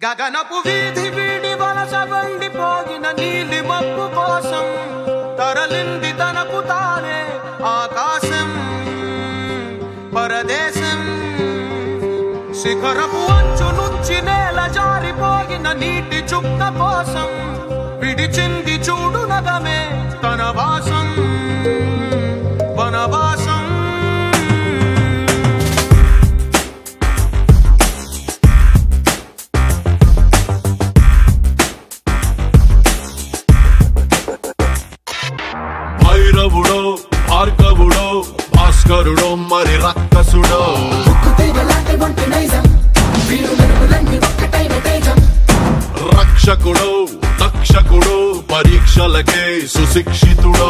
గగనపు వీధి వీడి వలస వండిపోగిన నీలి మబ్బు కోసం తరలింది తనకు తానే ఆకాశం పరదేశం శిఖరపు అంచు నుంచి నేల జారిపోగిన నీటి చుక్క కోసం విడిచింది చూడు నగమే తన వాసం వనవాసం భైరవుడో భార్గవుడో భాస్కరుడో మరి రక్కసుడో రక్షకుడో తక్షకుడో పరీక్షలకే సుశిక్షితుడో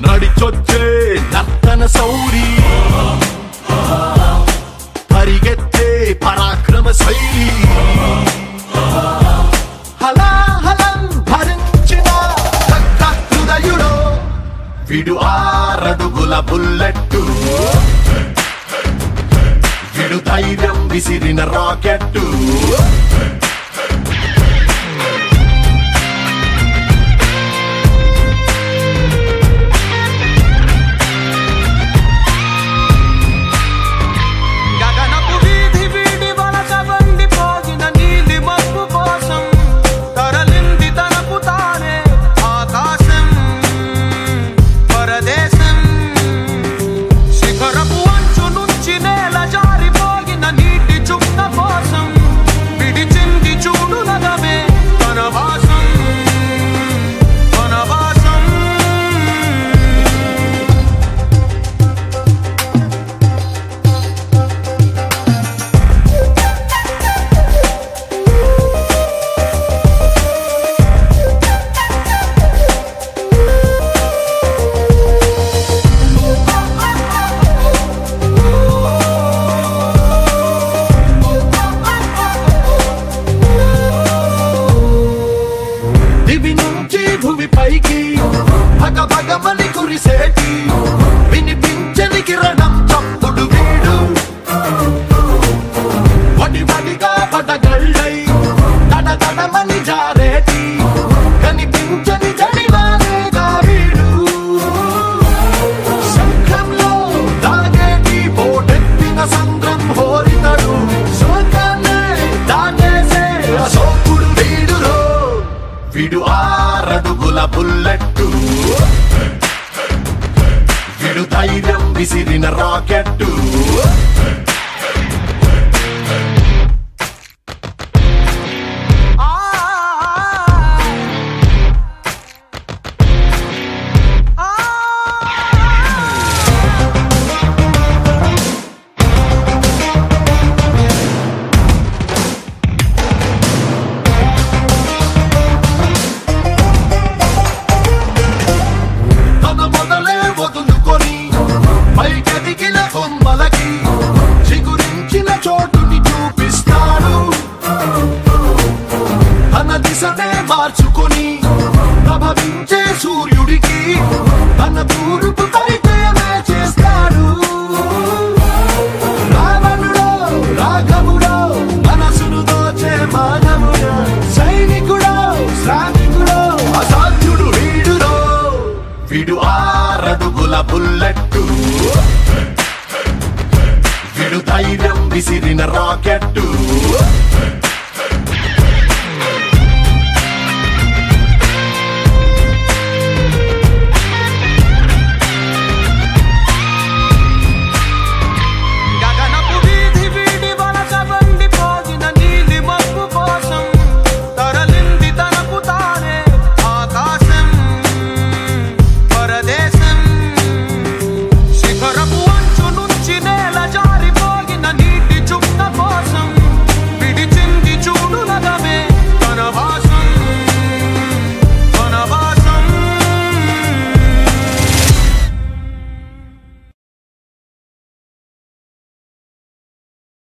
నడిచొచ్చే నర్తన సౌరి పరిగెత్తే పరాక్రమ శైలి విడు ఆరడుగుల బుల్లెట్టు విడు ధైర్యం విసిరిన రాకెట్టు గగనపు వీధి వీడి వలస వండిపోగిన నీలి మబ్బు కోసం తరలింది తనకు తానే ఆకాశం పరదేశం శిఖరపు అంచు నుంచి నేల జారిపోగిన నీటి చుక్క కోసం విడిచింది చూడు నగమే తన వాసం వనవాసం దివి నుంచి భూమి పైకి భగ భగమని కురిసేటి వినిపించని కిరణం చప్పుడు వీడు వడి వడిగా పడగళ్ళై తడ తడమని జారేటి కనిపించని జడివానేగా వీడు శంఖంలో దాగేటి పోటెత్తిన సంద్రం హోరితడు శోకాన్నే దాటేసే అశోకుడు వీడురో విడు ఆరడుగుల బుల్లెట్టు విడు ధైర్యం విసిరిన రాకెట్టు తన మొదలే వదులుకొని పైకెదిగిన కొమ్మలకి చిగురించిన చోటుని చూపిస్తాడు తన దిశనే మార్చుకొని ప్రభవించే సూర్యుడికి తన తూర్పు పరిచయమే చేస్తాడు రావణుడో రాఘవుడో మనసును దోచే మానవుడో సైనికుడో శ్రామికుడో అసాధ్యుడు వీడురో విడు ఆరడుగుల బుల్లెట్టు విడు ధైర్యం విసిరిన రాకెట్టు